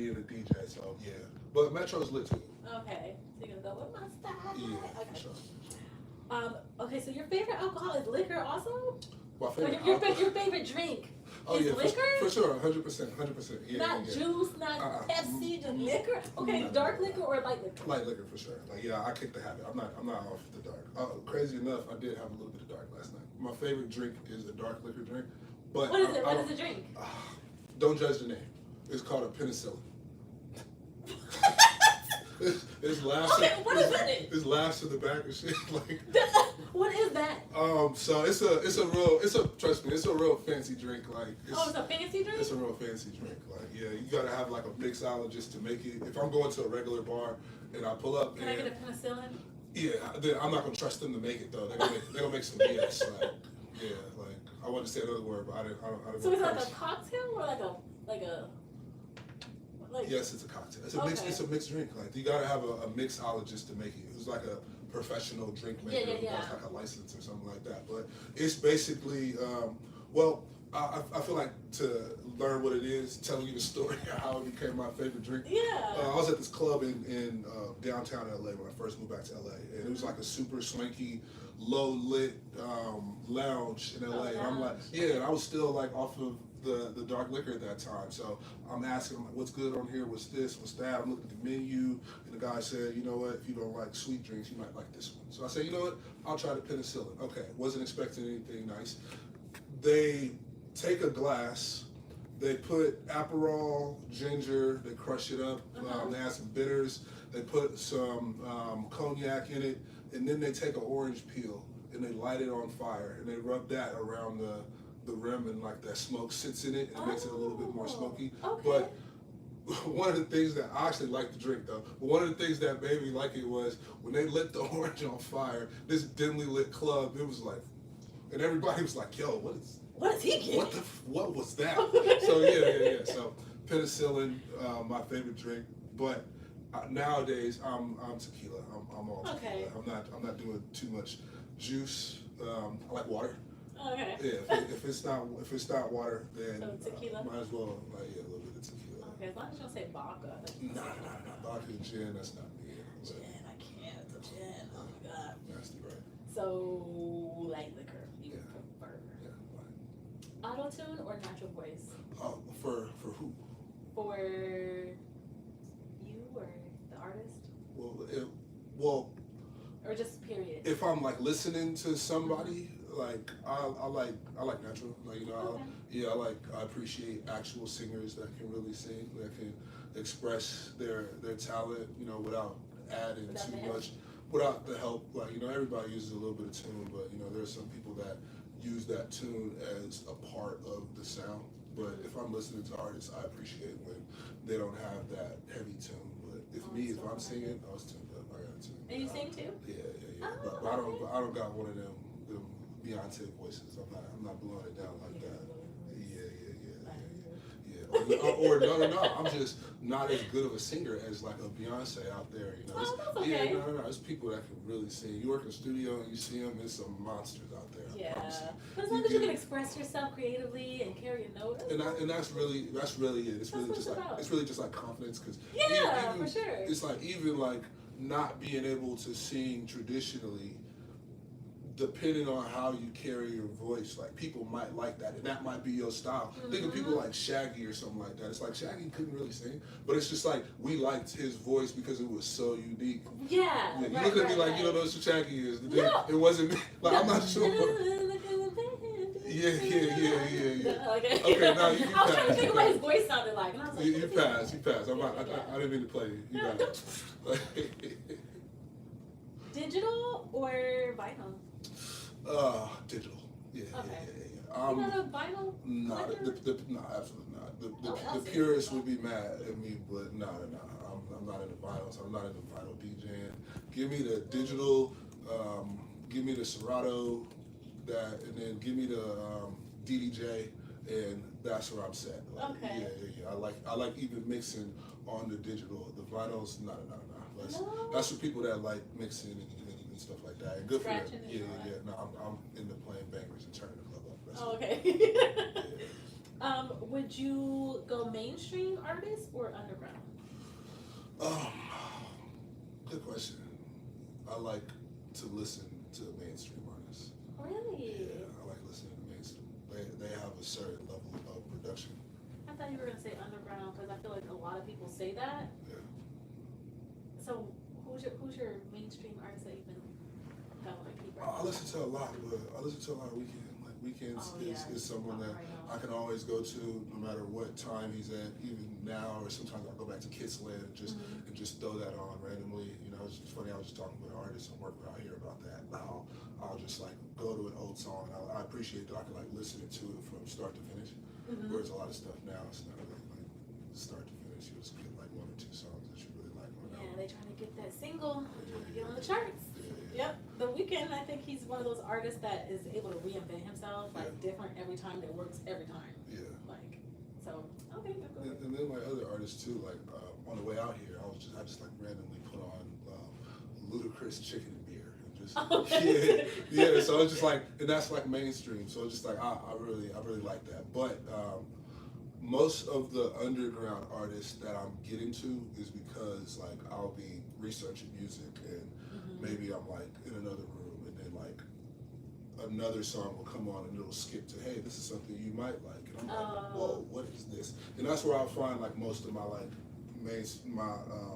being a DJ. So yeah, but Metro's lit too. Okay, so you're gonna go with my style. Yeah, Okay. for sure. Okay, so your favorite alcohol is liquor also? My Or favorite your alcohol- favorite drink Oh is yeah, liquor? for sure, 100%. Yeah, Not yeah. juice, not Pepsi, just liquor. Okay, No, dark no. liquor or light liquor? Light liquor for sure. Like yeah, I kicked the habit. I'm not off the dark. Crazy enough, I did have a little bit of dark last night. My favorite drink is a dark liquor drink, but What is it? What is the drink? Don't judge the name. It's called a penicillin. It's laughs. Okay, what is in it? It's laughs to the back and shit. Like What is that? so trust me, it's a real fancy drink. Like It's a fancy drink? it's a real fancy drink. Like yeah, you gotta have like a mixologist to make it. If I'm going to a regular bar and I pull up, Can I get a penicillin? yeah, I'm not gonna trust them to make it though. They're gonna make some BS. Like yeah, like I wanted to say another word, but I didn't. So it's like a cocktail or like a Yes, it's a cocktail. It's a mixed drink. Like you gotta have a mixologist to make it. It was like a professional drink maker who has like a license or something like that. But it's basically, I feel like to learn what it is, telling you the story of how it became my favorite drink. Yeah. I was at this club in downtown LA when I first moved back to LA, and it was like a super swanky, low lit lounge in LA. And I'm like, yeah, and I was still like off of the dark liquor at that time. So I'm asking, I'm like, what's good on here? What's this? What's that? I'm looking at the menu, and the guy said, you know what? If you don't like sweet drinks, you might like this one. So I said, you know what? I'll try the penicillin. Okay, wasn't expecting anything nice. They take a glass, they put Aperol, ginger, they crush it up, they add some bitters, they put some cognac in it, and then they take an orange peel and they light it on fire and they rub that around the rim, and like that smoke sits in it and it makes it a little bit more smoky. Okay. But one of the things that I actually like to drink though, but one of the things that made me like it was when they lit the orange on fire, this dimly lit club, it was like, and everybody was like, yo, what is he getting? What was that? So yeah. So penicillin, my favorite drink, but nowadays I'm tequila. I'm all tequila. I'm not doing too much juice. I like water. Okay. Yeah, if it's not water, then So tequila? Might as well like a little bit of tequila. Okay, as long as you don't say vodka. Nah, vodka and gin, that's not me. Gin, I can't. The gin. Oh my god. Nasty, right? So light liquor, you prefer? Yeah. Right. Auto tune or natural voice? For who? For you or the artist? Well, or just period. If I'm like listening to somebody, like I like natural, like you know, I appreciate actual singers that can really sing, that can express their talent, you know, without adding too much, without the help. Like you know, everybody uses a little bit of tune, but you know, there's some people that use that tune as a part of the sound. But if I'm listening to artists, I appreciate when they don't have that heavy tune. But if I'm singing, I was tuned up. I got a tune. And you sing too? Yeah. But I don't got one of them Beyonce voices. I'm not blowing it down like that. Yeah. Or no. I'm just not as good of a singer as like a Beyonce out there. You know. That's okay. Yeah, no. There's people that can really sing. You work in the studio and you see them. There's some monsters out there. Yeah. But as long as you can express yourself creatively and carry a note. And that's really it. It's really just like confidence, because for sure. It's like even like not being able to sing traditionally, depending on how you carry your voice, like people might like that, and that might be your style. Think of people like Shaggy or something like that. It's like Shaggy couldn't really sing, but it's just like we liked his voice because it was so unique. Yeah. You look at me like you don't know who Shaggy is. No. It wasn't me. Like I'm not sure. Yeah. Okay, now you I was trying to think of what his voice sounded like. And I was like, you passed. I didn't mean to play you. You got it. Digital or vinyl? Digital. Yeah. You not a vinyl? No, absolutely not. The purists would be mad at me, but no. I'm not into vinyls. I'm not into vinyl DJing. Give me the digital. Give me the Serato. And then give me the DDJ, and that's where I'm set. Like, okay. Yeah. I like even mixing on the digital. The vinyls, no. That's for people that like mixing and stuff like that. And good for them. Yeah. No, I'm into playing bangers and turning the club up. That's okay. Would you go mainstream artist or underground? Um, Good question. I like to listen to mainstream artists. Really? Yeah, I like listening to mainstream. They have a certain level of production. I thought you were gonna say underground because I feel like a lot of people say that. Yeah. So who's your mainstream artist that you've been kind of like keep right I listen to a lot, but I listen to a lot of Weeknd. Like Weeknd's is someone that I can always go to no matter what time he's at, even now, or sometimes I'll go back to Kidsland and just throw that on randomly. You know, it's funny, I was just talking with artists and working out here about that. How I'll just like go to an old song and I appreciate that I can like listen to it from start to finish. Whereas a lot of stuff now, it's not really like start to finish. You just get like one or two songs that you really like on Yeah, they trying to get that single, trying to get on the charts. Yep, The Weeknd, I think he's one of those artists that is able to reinvent himself, like different every time, that works every time. Yeah. Like, so, okay, go. And then my other artists too, like on the way out here, I just like randomly put on Ludacris Chicken and Beer. And just, yeah. So it's just like, and that's like mainstream. So it's just like, I really like that. But most of the underground artists that I'm getting to is because like I'll be researching music and maybe I'm like in another room and then like another song will come on and it'll skip to, hey, this is something you might like, and I'm like, whoa, what is this? And that's where I'll find like most of my like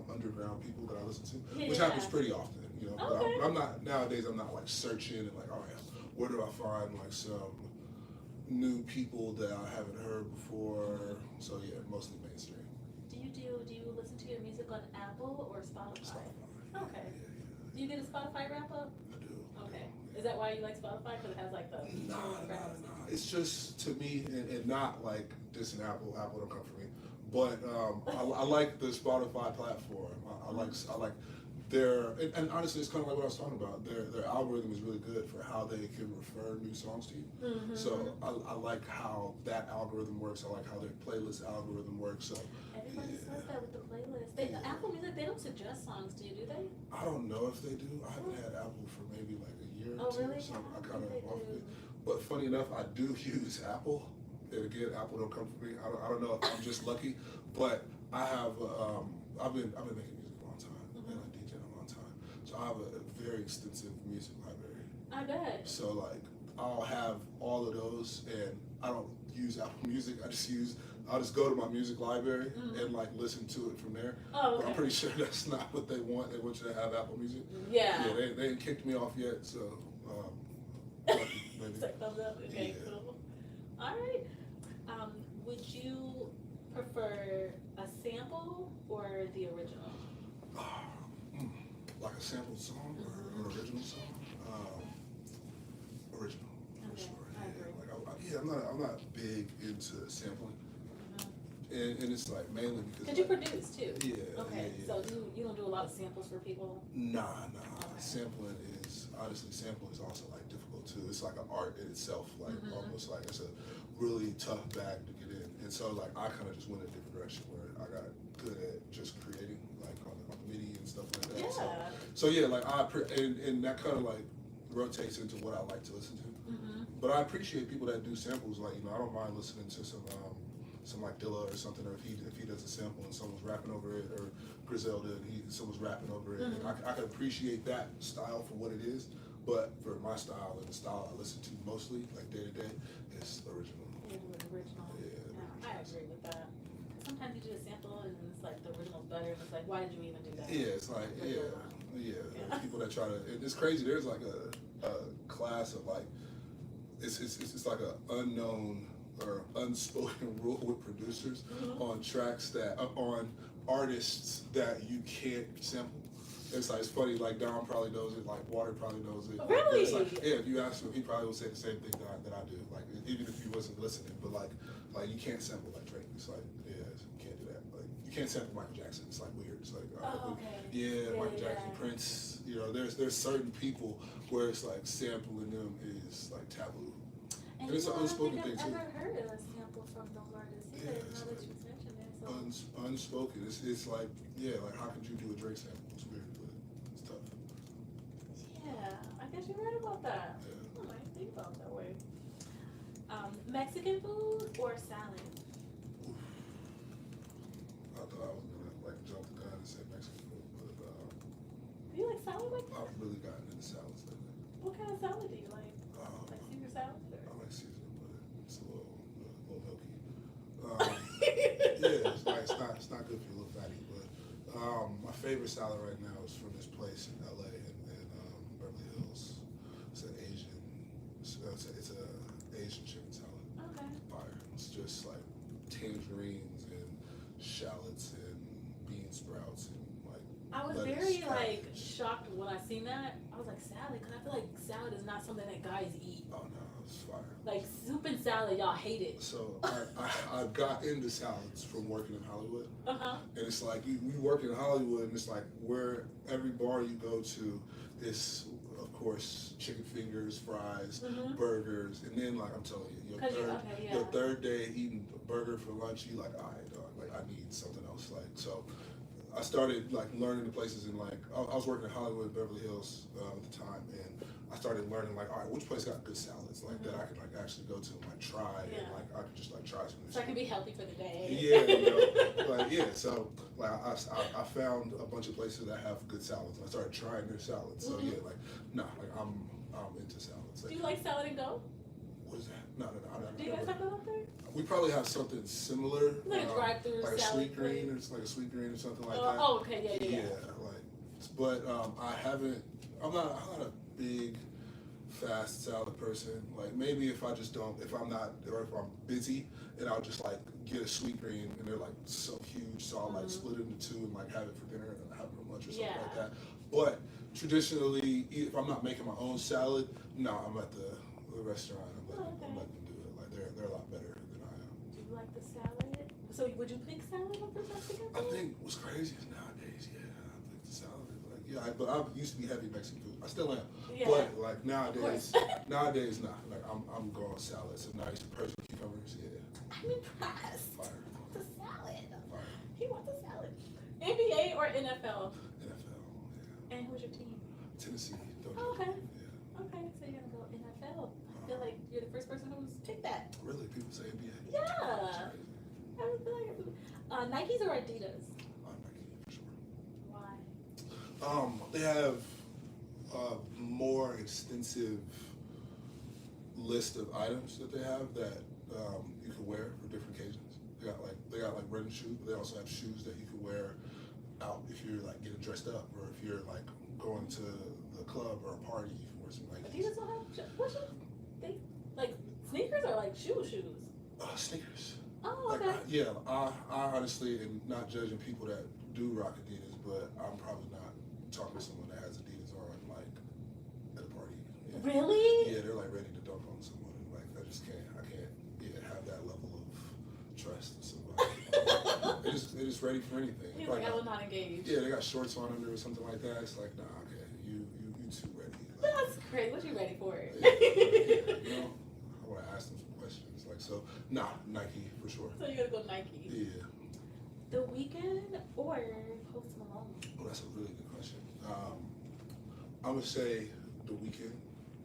underground people that I listen to, which happens pretty often, you know. But I'm not nowadays. I'm not like searching and like, all right, where do I find like some new people that I haven't heard before? So yeah, mostly mainstream. Do you listen to your music on Apple or Spotify? Okay. Yeah. Do you get a Spotify wrap up? I do. Okay. Is that why you like Spotify? Because it has like the Nah. It's just to me, and not like dissing Apple. Apple don't come for me. But I like the Spotify platform. I like their, and honestly, it's kind of like what I was talking about. Their algorithm is really good for how they can refer new songs to you. So I like how that algorithm works. I like how their playlist algorithm works. So everybody says that with the playlist. Apple Music, they don't suggest songs, do they? I don't know if they do. I haven't had Apple for maybe like a year or two. Really? So I kind of off it. But funny enough, I do use Apple. And again, Apple don't come for me. I don't know if I'm just lucky, but I have I've been making music a long time and I DJ a long time, so I have a very extensive music library. I bet. So like I'll have all of those, and I don't use Apple Music. I'll just go to my music library and like listen to it from there. But I'm pretty sure that's not what they want. They want you to have Apple Music. Yeah. They ain't kicked me off yet, so lucky, maybe. So thumbs up. Okay, cool. All right. Would you prefer a sample or the original? Like a sample song or an original song? Original, for sure. I agree. I'm not big into sampling, and it's like mainly because you produce too. Yeah. Okay. Yeah. So you don't do a lot of samples for people? Nah. Okay. Sampling is also like difficult too. It's like an art in itself, like almost like it's a really tough bag to get in. And so like I kind of just went a different direction where I got good at just creating like on MIDI and stuff like that. Yeah. So yeah, like and that kind of like rotates into what I like to listen to. But I appreciate people that do samples. Like, you know, I don't mind listening to some like Dilla or something, or if he does a sample and someone's rapping over it, or Griselda and someone's rapping over it. And I can appreciate that style for what it is. But for my style and the style I listen to mostly, like day to day, it's original. Original. Yeah, I agree with that. Sometimes you do a sample and it's like the original's better, and it's like, why did you even do that? Yeah, it's like There's people that try to. It's crazy. There's like a class of like it's like an unknown or unspoken rule with producers on tracks that on artists that you can't sample. It's like, it's funny, like Don probably knows it, like Water probably knows it. Really? It's like, yeah, if you ask him, he probably would say the same thing that I do. Like, even if he wasn't listening, but like you can't sample like Drake. It's like, yeah, you can't do that. Like, you can't sample Michael Jackson. It's like weird. It's like, Michael Jackson, Prince. You know, there's certain people where it's like sampling them is like taboo. And it's an unspoken thing too. I've never heard of a sample from those artists either. Now that you mentioned it, so. Unspoken. It's like, like how could you do a Drake sample? It's weird, but it's tough. Yeah, I guess you're right about that. Yeah. I didn't think about it that way. Mexican food or salad? Oof. I thought I was gonna like jump the gun and say Mexican food, but Do you like salad like that? I've really gotten into salads lately. What kind of salad do you like? Um, Like Caesar salad? I like Caesar, but it's a little milky. Yeah, it's not good for your little fatty. But my favorite salad right now is from this place in LA in Beverly Hills. It's an Asian. It's a Asian chicken salad. Okay. Fire. It's just like tangerines and shallots and bean sprouts and like. I was lettuce, very like cabbage. shocked when I seen that. I was like, salad? Because I feel like salad is not something that guys eat. Oh no, it's fire. Like soup and salad, y'all hate it. So I got into salads from working in Hollywood. Uh-huh. And it's like you work in Hollywood, and it's like where every bar you go to is, of course, chicken fingers, fries, burgers, and then like I'm telling you, your third day eating a burger for lunch, you like, all right, dog, like I need something else. Like so, I started like learning the places in like I was working in Hollywood, Beverly Hills at the time, and I started learning like, all right, which place got good salads like that I could like actually go to and like try and like I could just like try some new So I can be healthy for the day. Yeah, you know, like yeah. So like I found a bunch of places that have good salads. I started trying their salads. So yeah, like like I'm into salads. Like, Do you like salad and go? what is that? No. Do you guys have that up there? We probably have something similar. Like a drive-through like a salad sweet green, place. or it's like a sweet green or something like that. Oh, okay, yeah. Like, but I haven't. I'm not a big fast salad person. Like maybe if I'm not, or if I'm busy, and I'll just like get a sweet green, and they're like so huge, so I'll like split it into two and like have it for dinner and have it for lunch or something like that. But traditionally, if I'm not making my own salad, no, I'm at the restaurant. I'm letting them do it. Like they're a lot better than I am. Do you like the salad? So would you pick salad over Mexican food? I think what's crazy is nowadays, I think the salad is like, but I used to be heavy Mexican food. I still am. Yeah. But like nowadays, not. Like I'm going salads. So nice Persian cucumbers, I'm impressed. Fire. He wants a salad. Fire. He wants a salad. NBA or NFL? NFL, yeah. And who's your team? Tennessee. Oh, okay. Yeah. Okay, so you're gonna go NFL. I feel like you're the first person who's picked that. Really? People say NBA? Yeah. That's crazy. I would feel like Nikes or Adidas? Nike, for sure. Why? They have a more extensive list of items that they have that you can wear for different occasions. They got like running shoes, but they also have shoes that you can wear out if you're like getting dressed up, or if you're like going to the club or a party, you can wear some Nikes. Adidas don't have what shoes? They like sneakers or like shoes? Sneakers. Oh, okay. Like, I honestly am not judging people that do rock Adidas, but I'm probably not talking to someone that has Adidas on like at a party. Yeah. Really? Yeah, they're like ready to dunk on someone. Like I can't have that level of trust in somebody. they're just ready for anything. He's like, I will not engage. Yeah, they got shorts on under or something like that. It's like, nah, okay, you too ready. Like, That's great. What you ready for? you know, I want to ask them some questions. Like, so, nah, Nike for sure. So you're gonna go Nike? Yeah. The Weeknd or Post Malone? Oh, that's a really good question. I would say The Weeknd,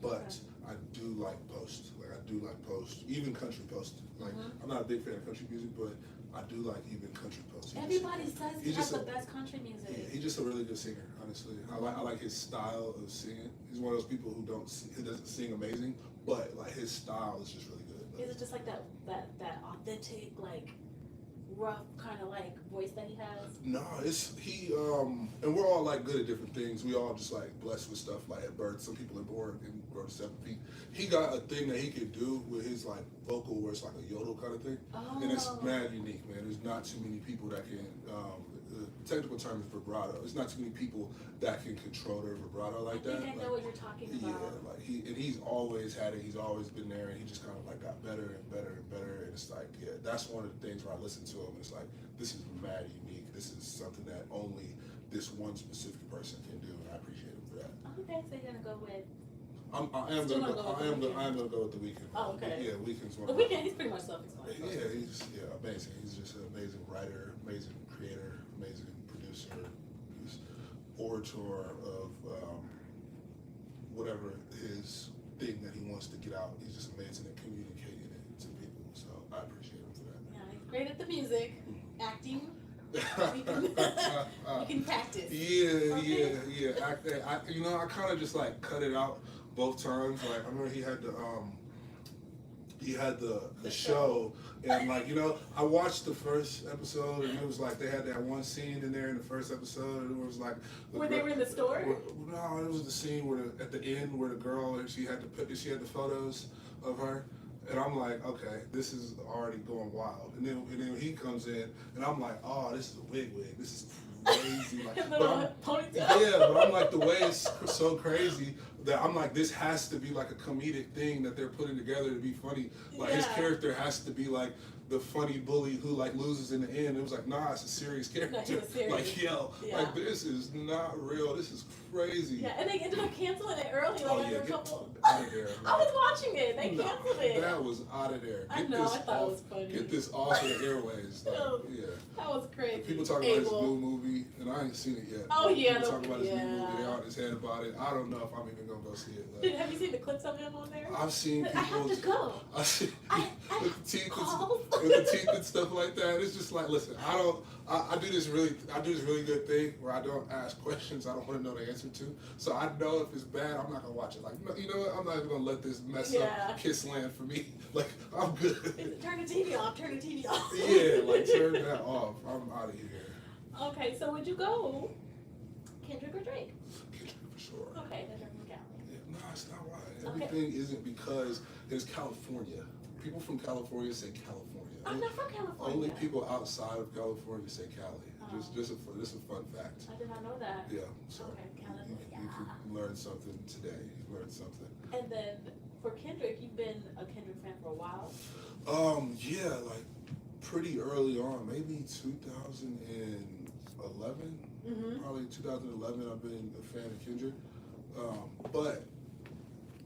but I do like Post. Like I do like Post, even country Post. Like I'm not a big fan of country music, but I do like even country Post. Everybody says he has just the best country music. Yeah, he's just a really good singer. Honestly, I like his style of singing. He's one of those people who doesn't sing amazing, but like his style is just really good. Like, Is it just like that authentic, like rough kind of like voice that he has? No, and we're all like good at different things. We all just like blessed with stuff like at birth. Some people are born and grow to 7 feet. He got a thing that he could do with his like vocal where it's like a yodel kind of thing. And it's mad unique, man. There's not too many people that can, the technical term is vibrato. There's not too many people that can control their vibrato like that. I think I know what you're talking about. Yeah, like he's always had it. He's always been there, and he just kind of like got better and better and better. And it's like, yeah, that's one of the things where I listen to him. And it's like, this is mad unique. This is something that only this one specific person can do, and I appreciate him for that. Okay, so you're gonna go with. I am gonna go with The Weeknd. Oh, okay. Yeah, Weeknd's one. The Weeknd, he's pretty much self-explanatory. Yeah, he's amazing. He's just an amazing writer, amazing creator, amazing producer, he's orator of whatever his thing that he wants to get out. He's just amazing at communicating it. I appreciate him for that. Yeah, he's great at the music, acting. We can practice. Yeah, Okay. yeah. I kind of just like cut it out both times. Like I remember he had the show, and like I watched the first episode, and it was like they had that one scene in there in the first episode, and it was like Where they were in the store. No, it was the scene where at the end where the girl she had the photos of her. And I'm like, okay, this is already going wild. And then he comes in, and I'm like, oh, this is a wig. This is crazy. Like, but I'm like, the way it's so crazy that I'm like, this has to be like a comedic thing that they're putting together to be funny. Like his character has to be like the funny bully who like loses in the end. It was like, nah, it's a serious character. No, he was serious. Like, like this is not real. This is crazy. Yeah, and they ended up canceling it early. Like after a couple. Out of there. I was watching it. They canceled it. That was out of there. I know. I thought it was funny. Get this off of the airways. Like, yeah. That was crazy. People talk about his new movie, and I ain't seen it yet. Oh yeah. People talk about his new movie. They on his head about it. I don't know if I'm even gonna go see it. Like, have you seen the clips of him on there? I've seen people. I have to go. I see with the teeth and stuff like that. It's just like, listen, I do this really good thing where I don't ask questions I don't want to know the answer to. So I know if it's bad, I'm not gonna watch it. Like, you know what? I'm not even gonna let this mess up Kiss Land for me. Like, I'm good. Turn the TV off. Turn the TV off. Yeah, like turn that off. I'm out of here. Okay, so would you go Kendrick or Drake? Kendrick for sure. Okay, then from Cali. Yeah, no, it's not why. Everything isn't because it's California. People from California say California. I'm not from California. Only people outside of California say Cali. Just a fun fact. I did not know that. Yeah. So okay, California. You learned something today. You learned something. And then for Kendrick, you've been a Kendrick fan for a while. Yeah, like pretty early on, maybe 2011. Mm-hmm. Probably 2011. I've been a fan of Kendrick, but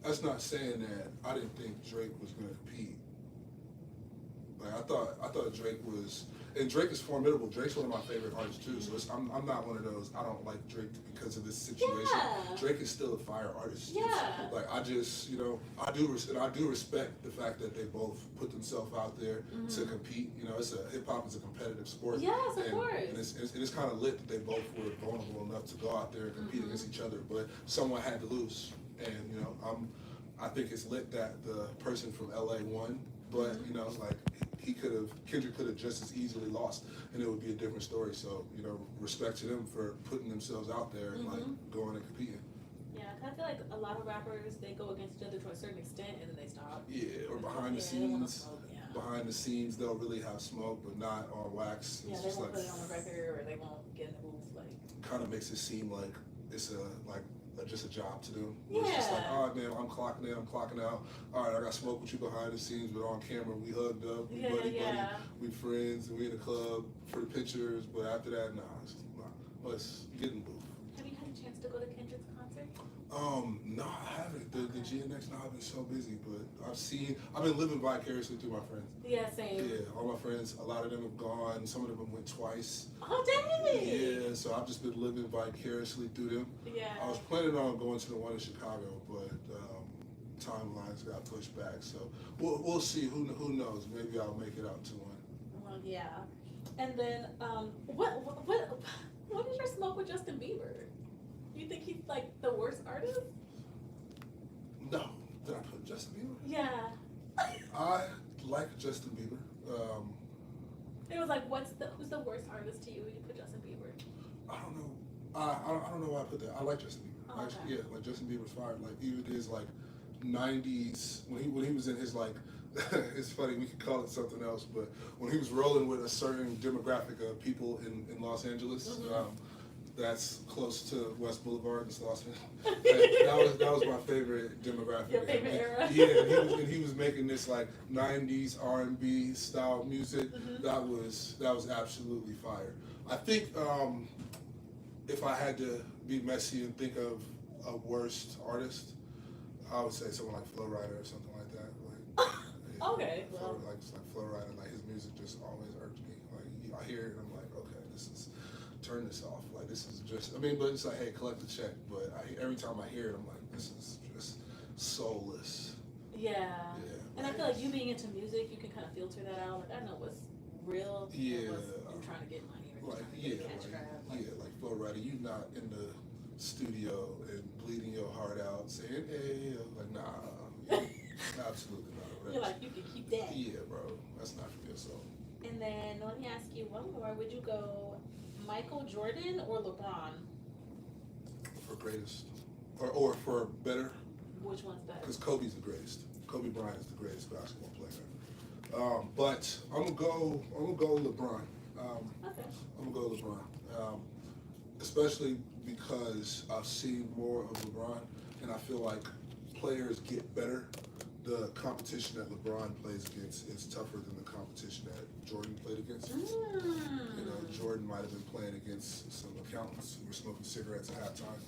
that's not saying that I didn't think Drake was going to compete. Like I thought Drake was, and Drake is formidable. Drake's one of my favorite artists too. So I'm not one of those. I don't like Drake because of this situation. Yeah. Drake is still a fire artist. Yeah. Like I just, I do respect the fact that they both put themselves out there to compete. Hip hop is a competitive sport. Yes, of course. And it's kind of lit that they both were vulnerable enough to go out there and compete against each other. But someone had to lose, and I think it's lit that the person from LA won. But like Kendrick could have just as easily lost, and it would be a different story. So respect to them for putting themselves out there and like going and competing. Yeah, 'cause I feel like a lot of rappers, they go against each other to a certain extent and then they stop. Yeah, or behind the scenes. Behind the scenes, they'll really have smoke, but not on wax. Yeah, they won't put it on the record, or they won't get in the booth. Like, kind of makes it seem like it's just a job to do. Yeah. It's just like, all right, man, I'm clocking in, I'm clocking out. All right, I got smoke with you behind the scenes, but on camera, we hugged up, we buddy, we friends, and we in the club for the pictures. But after that, let's get in the booth. have you had a chance to go to Kendrick's concert? No, I haven't. The GNX now, I've been so busy, but I've been living vicariously through my friends. Yeah, same. Yeah, all my friends, a lot of them have gone, some of them went twice. Oh, dang! Yeah, so I've just been living vicariously through them. Yeah. I was planning on going to the one in Chicago, but timelines got pushed back. So we'll see. Who knows? Maybe I'll make it out to one. Well, yeah. And then, what is your smoke with Justin Bieber? You think he's like the worst artist? No. Did I put Justin Bieber? Yeah. I like Justin Bieber. It was like, who's the worst artist to you? You put Justin Bieber. I don't know. I don't know why I put that. I like Justin Bieber. Oh, okay. Yeah, like Justin Bieber's fire. Like even his like '90s when he was in his like. It's funny, we could call it something else, but when he was rolling with a certain demographic of people in Los Angeles, that's close to West Boulevard in Los Angeles. That was my favorite demographic. Your favorite era? Yeah, and he was making this like '90s R&B style music. That was absolutely fire. I think if I had to be messy and think of a worst artist, I would say someone like Flo Rida or something like that. Okay. Like Flo Rida, like his music just always irked me. Like I hear it and I'm like, okay, turn this off. Like this is just, but it's like, hey, collect the check. But every time I hear it, I'm like, this is just soulless. Yeah. Yeah. And I feel like you being into music, you can kind of filter that out. Like, I know what's real. Yeah. And what's you're trying to get money or Like, trying to yeah, get cash grab. like Flo Rida, you not in the studio and bleeding your heart out saying, hey, like, nah, absolutely not. You're like, you can keep that. Yeah, bro, that's not for yourself. And then let me ask you one more. Would you go Michael Jordan or LeBron? For greatest, or for better, Which one's better? because Kobe's the greatest. Kobe Bryant is the greatest basketball player. But I'm gonna go LeBron. Okay. I'm gonna go LeBron, especially because I've seen more of LeBron, and I feel like players get better. The competition that LeBron plays against is tougher than the competition that Jordan played against. You know, Jordan might have been playing against some accountants who were smoking cigarettes at halftime.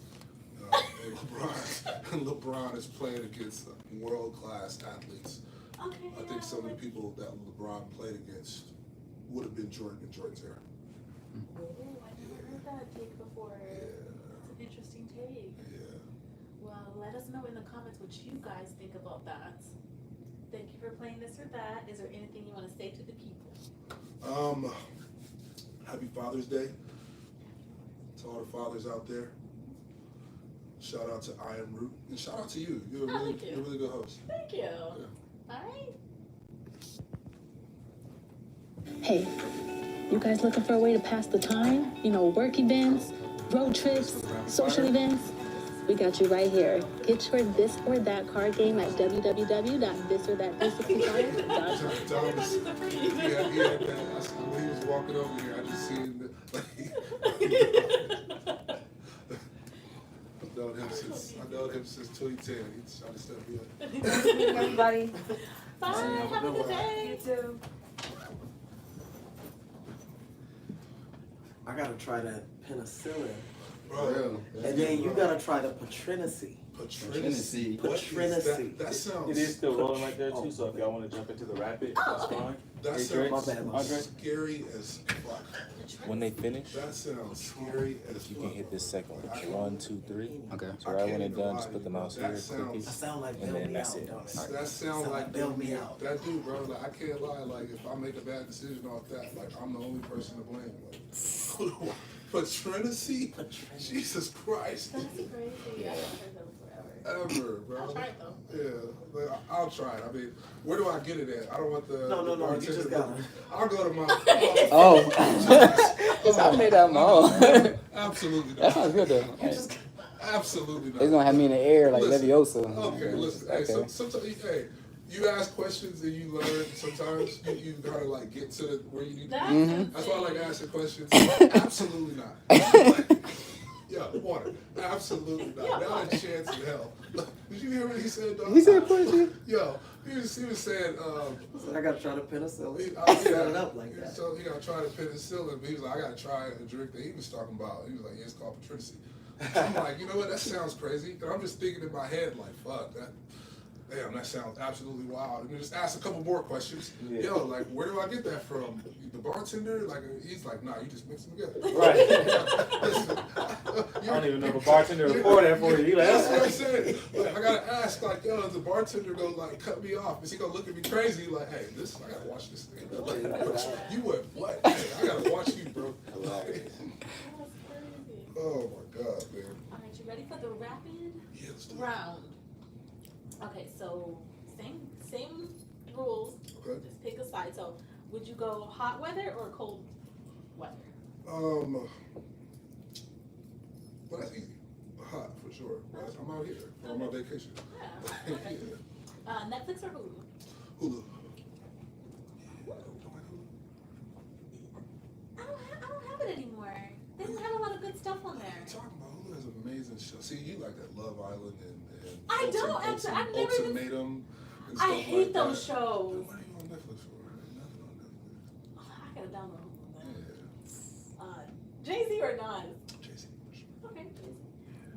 And LeBron is playing against world-class athletes. Okay. I think some of the people that LeBron played against would have been Jordan in Jordan's era. Oh, I never heard that take before. Yeah. That's an interesting take. Yeah. Well, let us know in the comments what you guys think about that. Thank you for playing this or that. Is there anything you want to say to the people? Happy Father's Day to all the fathers out there. Shout out to IAMROOT, and shout out to you. You're a really good host. Thank you. Yeah. All right. Hey, you guys looking for a way to pass the time? You know, work events, road trips, social events? We got you right here. Get your This or That card game at www.thisorthat365.com. Thomas, he had that. When he was walking over here, I just seen the, I've known him since 2010. He's trying to step in. Nice to meet everybody. Bye. Have a good day. You too. I gotta try that penicillin. Bro, And then you gotta try the patrinacy. Patrinacy. Patrinacy. That sounds. It is still rolling right there too, so if y'all want to jump into the rapid, that's fine. That Hey, sounds Drake, My bad, Andre? scary as fuck. When they finish, That sounds scary as you fuck. can hit this second one. 1, 2, 3. Okay. So right when it's done, just put the mouse here, That click sounds- I it. sound like And bail then me that's out, it. don't it? That sounds like bail me out. That dude, bro. Like, I can't lie. Like, if I make a bad decision off that, like, I'm the only person to blame. Like, patrinacy? Jesus Christ. That's crazy. I haven't heard them forever. Ever, bro. I'll try it though. Yeah, like, I'll try it. I mean, where do I get it at? I don't want the. No, the you bartender just to- gotta. I'll go to my. Oh, I made that my own. Absolutely That not. sounds good though. Absolutely not. It's gonna have me in the air like Listen, Leviosa. Okay, listen. Hey, sometimes, hey, you ask questions and you learn. Sometimes you gotta like get to where you need to That's be. insane. That's why I like asking questions. Absolutely not. Yeah, water. Absolutely not. Yeah, Not a chance in hell. Did you hear what he said, dog? He said poetry. Yo, he was saying. So I gotta try the penicillin. I Set it up like that. So he gotta try the penicillin, but he was like, I gotta try a drink that he was talking about. He was like, yeah, it's called patrinacy. I'm like, you know what? That sounds crazy. And I'm just thinking in my head, like, fuck that. Damn, that sounds absolutely wild. And then just ask a couple more questions. Yeah. Yo, like, where do I get that from? The bartender? Like, he's like, nah, you just mix them together. Right. Listen, I don't even know if a bartender will pour that for you. He like, That's what I'm that's saying. Like, I gotta ask, like, yo, is the bartender gonna like cut me off? Is he gonna look at me crazy? Like, hey, I gotta watch this thing. Like, you went what? Hey, I gotta watch you, bro. That's crazy. Oh my god, man. All right, you ready for the rapid Yeah, let's do it. round? Okay, so same rules. Okay. Just pick a side. So, would you go hot weather or cold weather? Well, that's easy. Hot for sure. I'm out here. I'm on vacation. Yeah. Okay. Netflix or Hulu? Hulu. I don't have it anymore. They don't have a lot of good stuff on there. Talking about Hulu has amazing shows. See, you like that Love Island and I don't actually. I've never even. Ultimatum. And I stuff hate like those that. shows. What are you on Netflix for? Nothing on Netflix. I gotta download Hulu then. Yeah. Jay-Z or Nas? Jay-Z, for sure. Okay, Jay-Z.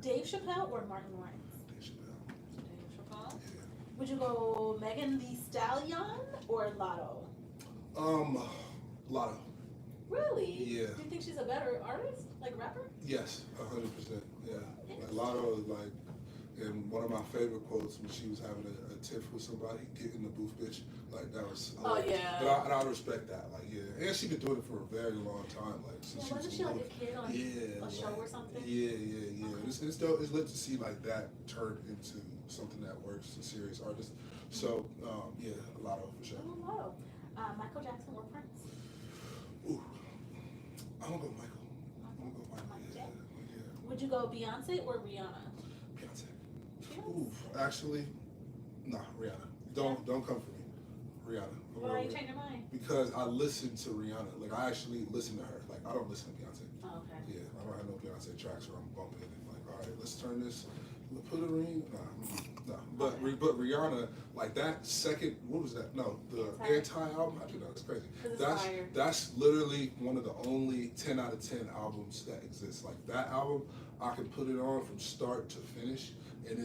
Dave Chappelle or Martin Lawrence? Dave Chappelle. Dave Chappelle. Yeah. Would you go Megan Thee Stallion or Lotto? Lotto. Really? Yeah. Do you think she's a better artist, like rapper? Yes, 100%. Yeah. Like Lotto is like, and one of my favorite quotes when she was having a tiff with somebody, "Get in the booth, bitch." Like that was. Yeah. But I respect that. Like yeah, and she been doing it for a very long time. Like since she was wasn't she like a kid on a show or something? Yeah. Okay. It's dope. It's lit to see like that turn into something that works. A serious artist. So yeah, a lot of for sure. Oh wow. Michael Jackson or Prince? Ooh, I'm gonna go Michael. Yeah. Would you go Beyonce or Rihanna? Beyonce. Ooh, actually, nah, Rihanna. Don't come for me. Rihanna. Why you change your mind? Because I listen to Rihanna. Like I actually listen to her. Like I don't listen to Beyonce. Oh, okay. Yeah, I don't have no Beyonce tracks where I'm bumping and like, all right, let's turn this. Put a ring. Nah. But Rihanna, like that second, what was that? No, the Anti album. I do know it's crazy. That's literally one of the only 10 out of 10 albums that exists. Like that album, I can put it on from start to finish, and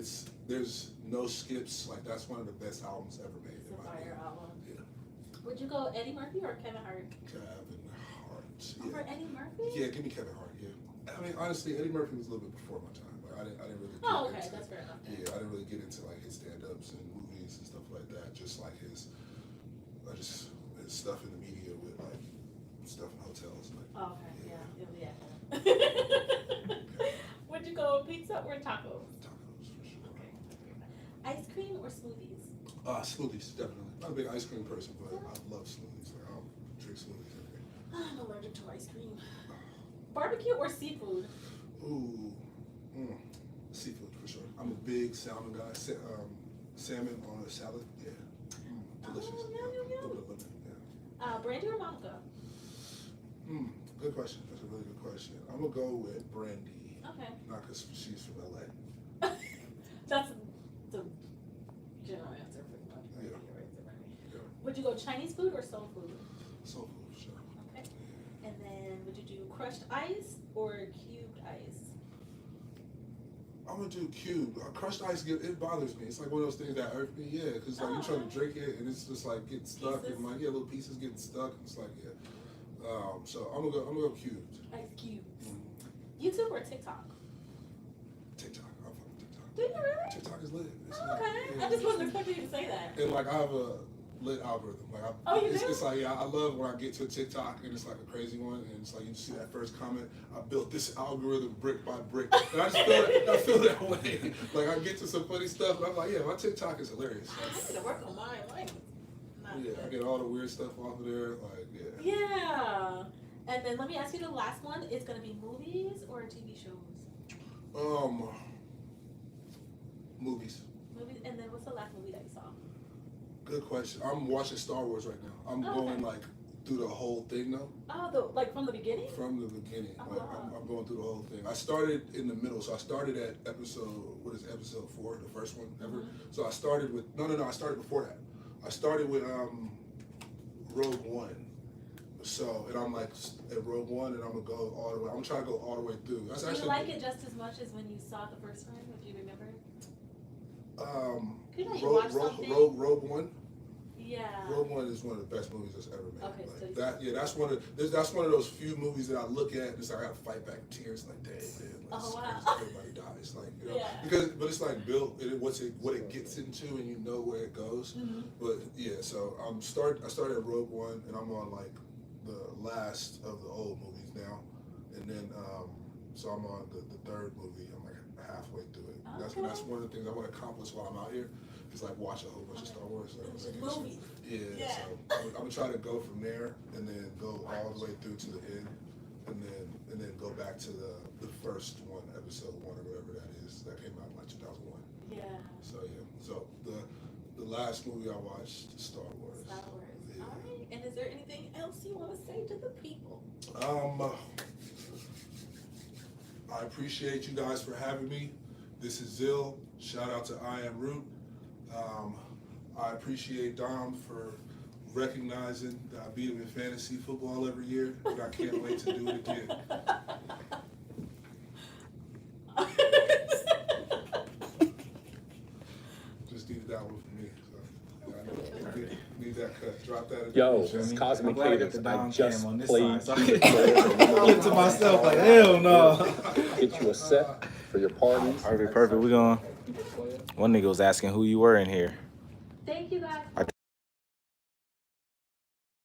there's no skips. Like that's one of the best albums ever made. It's a fire album. Yeah. Would you go Eddie Murphy or Kevin Hart? Kevin Hart. Yeah. Over Eddie Murphy? Yeah, give me Kevin Hart. Yeah. I mean, honestly, Eddie Murphy was a little bit before my time. Like, I didn't really. Oh, okay, that's fair enough. Yeah, I didn't really get into like his stand-ups and movies and stuff like that. Just like his stuff in the media with like stuff in hotels. Like, oh, okay, yeah. Would you go pizza or tacos? Tacos for sure. Okay. Ice cream or smoothies? Smoothies, definitely. Not a big ice cream person, but I love smoothies. Like, I'll drink smoothies every day. I'm allergic to ice cream. Barbecue or seafood? Ooh, seafood for sure. I'm a big salmon guy. Salmon on a salad, yeah. Delicious. Oh, Yeah. yum, A little yum. bit of lemon, yeah. Brandy or Monica? Good question. That's a really good question. I'm gonna go with Brandy. Okay. Not because she's from LA. That's the general answer for the Yeah. Yeah. Would you go Chinese food or soul food? Soul food for sure. Okay. And then would you do crushed ice or cubed ice? I'm gonna do cube. Crushed ice, it bothers me. It's like one of those things that hurt me. Yeah, because like you're trying to drink it and it's just like getting stuck Pieces? and like little pieces getting stuck. It's like so I'm gonna go cubed. Ice cubes. YouTube or TikTok? TikTok. I'm fucking TikTok. Do you really? TikTok is lit. It's Oh, lit. okay. Yeah, I just wasn't expecting you to say that. And like I have a lit algorithm. Like You do? it's like I love when I get to a TikTok and it's like a crazy one and it's like you see that first comment. I built this algorithm brick by brick, and I just feel that way. Like I get to some funny stuff and I'm like, yeah, my TikTok is hilarious. I need to work on mine. Like, Yeah, I get all the weird stuff off of there. Like yeah. And then let me ask you the last one. It's gonna be movies or TV shows? Movies. Movies. And then what's the last movie that you saw? Good question. I'm watching Star Wars right now. I'm Okay. going like through the whole thing though. Oh, like from the beginning? From the beginning. Oh, Like, wow. I'm going through the whole thing. I started in the middle, so I started at episode 4, the first one ever. So I started with I started before that. I started with Rogue One. So and I'm like at Rogue One, and I'm gonna go all the way. I'm trying to go all the way through. That's Do you actually like it just as much as when you saw it the first time, if you remember? You know, you watch something. Rogue One. Yeah. Rogue One is one of the best movies that's ever made. Okay, Like so you- that, yeah, that's one of those few movies that I look at and it's like I gotta fight back tears. Like, dang, man, like, Oh, wow. everybody dies. Like, you know, Yeah. but it's like built. What it gets into, and you know where it goes. Mm-hmm. But yeah, so I started at Rogue One, and I'm on like the last of the old movies now, and then so I'm on the third movie. I'm like halfway through it. Okay. That's one of the things I want to accomplish while I'm out here. It's like watch a whole bunch of Star Wars. Movies. Yeah. So I'm gonna try to go from there and then go all the way through to the end, and then go back to the first one, episode 1 or whatever that is that came out in like 2001. Yeah. So yeah. So the last movie I watched, Star Wars. Star Wars. Yeah. All right. And is there anything else you want to say to the people? I appreciate you guys for having me. This is ZIL. Shout out to IAMROOT. I appreciate Dom for recognizing that I beat him in fantasy football every year, and I can't wait to do it again. Just needed that one for me. So, yeah, I need that cut. Drop that in the Yo, picture. it's I'm Cosmic glad I got Cadence. the I Dom just cam on this played. side, so I look to myself like, hell no. Get you a set for your parties. Perfect. We're going. One nigga was asking who you were in here. Thank you guys.